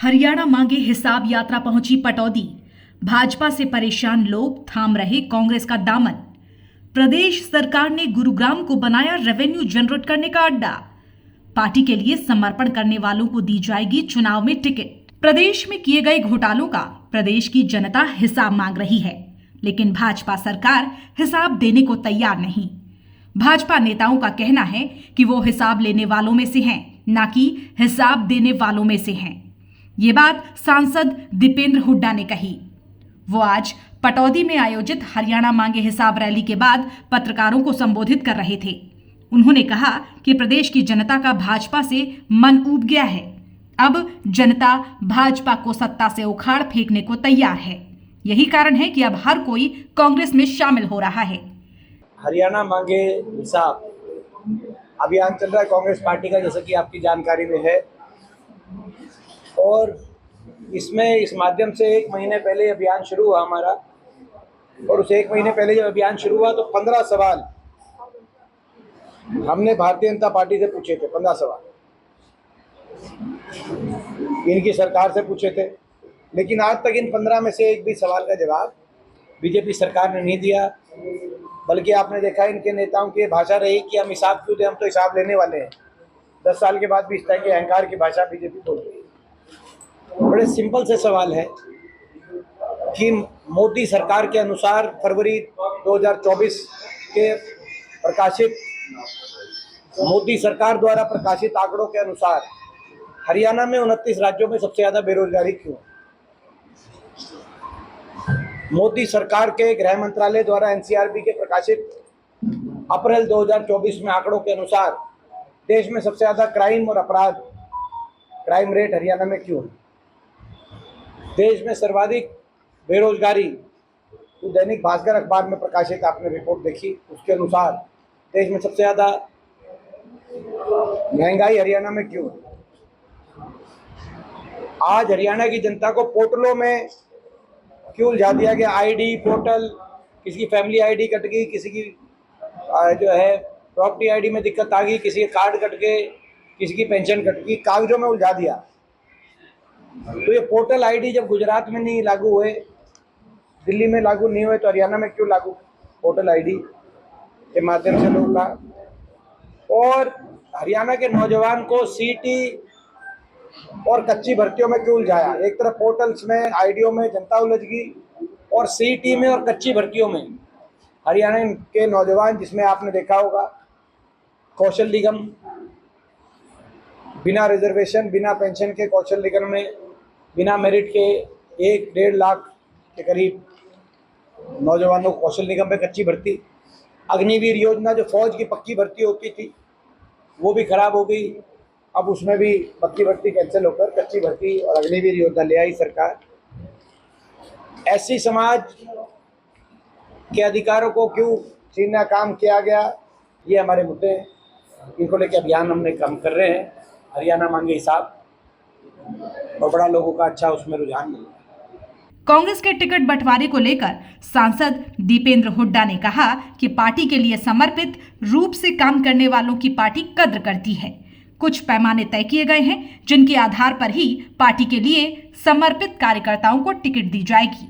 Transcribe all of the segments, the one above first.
हरियाणा मांगे हिसाब यात्रा पहुंची पटौदी। भाजपा से परेशान लोग थाम रहे कांग्रेस का दामन। प्रदेश सरकार ने गुरुग्राम को बनाया रेवेन्यू जनरेट करने का अड्डा। पार्टी के लिए समर्पण करने वालों को दी जाएगी चुनाव में टिकट। प्रदेश में किए गए घोटालों का प्रदेश की जनता हिसाब मांग रही है, लेकिन भाजपा सरकार हिसाब देने को तैयार नहीं। भाजपा नेताओं का कहना है कि वो हिसाब लेने वालों में से हैं, ना कि हिसाब देने वालों में से हैं। ये बात सांसद दीपेंद्र हुड्डा ने कही। वो आज पटौदी में आयोजित हरियाणा मांगे हिसाब रैली के बाद पत्रकारों को संबोधित कर रहे थे। उन्होंने कहा कि प्रदेश की जनता का भाजपा से मन ऊब गया है। अब जनता भाजपा को सत्ता से उखाड़ फेंकने को तैयार है। यही कारण है कि अब हर कोई कांग्रेस में शामिल हो रहा है। हरियाणा मांगे हिसाब अभियान चल रहा है कांग्रेस पार्टी का, जैसा कि आपकी जानकारी में है। और इसमें इस माध्यम से 1 महीने पहले अभियान शुरू हुआ हमारा, और उस 1 महीने पहले जब अभियान शुरू हुआ तो 15 सवाल हमने भारतीय जनता पार्टी से पूछे थे। 15 सवाल इनकी सरकार से पूछे थे, लेकिन आज तक इन 15 में से एक भी सवाल का जवाब बीजेपी सरकार ने नहीं दिया। बल्कि आपने देखा इनके नेताओं की भाषा रही कि हम हिसाब क्यों दें, हम तो हिसाब लेने वाले हैं। 10 साल के बाद भी इस तरह के अहंकार की भाषा बीजेपी बोल रही है। बड़े सिंपल से सवाल है कि मोदी सरकार के अनुसार फरवरी 2024 के प्रकाशित मोदी सरकार द्वारा प्रकाशित आंकड़ों के अनुसार हरियाणा में 29 राज्यों में सबसे ज्यादा बेरोजगारी क्यों है? मोदी सरकार के गृह मंत्रालय द्वारा एनसीआरबी के प्रकाशित अप्रैल 2024 में आंकड़ों के अनुसार देश में सबसे ज्यादा क्राइम और क्राइम रेट हरियाणा में क्यों है? देश में सर्वाधिक बेरोजगारी, तो दैनिक भास्कर अखबार में प्रकाशित आपने रिपोर्ट देखी, उसके अनुसार देश में सबसे ज्यादा महंगाई हरियाणा में क्यों है? आज हरियाणा की जनता को पोर्टलों में क्यों उलझा दिया गया? आईडी पोर्टल, किसी की फैमिली आईडी कट गई, किसी की जो है प्रॉपर्टी आईडी में दिक्कत आ गई, किसी के कार्ड कट गए, किसी की पेंशन कट गई, कागजों में उलझा दिया। तो ये पोर्टल आईडी जब गुजरात में नहीं लागू हुए, दिल्ली में लागू नहीं हुए, तो हरियाणा में क्यों लागू? पोर्टल आईडी के माध्यम से लोग का। और हरियाणा के नौजवान को सीटी और कच्ची भर्तियों में क्यों उलझाया? एक तरफ पोर्टल्स में, आईडियो में जनता उलझ गई, और सीटी में और कच्ची भर्तियों में हरियाणा के नौजवान, जिसमें आपने देखा होगा कौशल निगम, बिना रिजर्वेशन, बिना पेंशन के कौशल निगम में बिना मेरिट के 1-1.5 लाख के करीब नौजवानों को कौशल निगम में कच्ची भर्ती। अग्निवीर योजना जो फौज की पक्की भर्ती होती थी वो भी खराब हो गई। अब उसमें भी पक्की भर्ती कैंसिल होकर कच्ची भर्ती और अग्निवीर योजना ले आई सरकार। ऐसी समाज के अधिकारों को क्यों छीनना काम किया गया, ये हमारे मुद्दे हैं। इनको लेकर अभियान हमने काम कर रहे हैं, हरियाणा मांगे हिसाब, और बड़ा लोगों का अच्छा उसमें रुझान मिल रहा है। कांग्रेस के टिकट बंटवारे को लेकर सांसद दीपेंद्र हुड्डा ने कहा कि पार्टी के लिए समर्पित रूप से काम करने वालों की पार्टी कद्र करती है। कुछ पैमाने तय किए गए हैं, जिनके आधार पर ही पार्टी के लिए समर्पित कार्यकर्ताओं को टिकट दी जाएगी।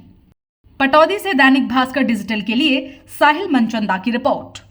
पटौदी से दैनिक भास्कर डिजिटल के लिए साहिल मनचंदा की रिपोर्ट।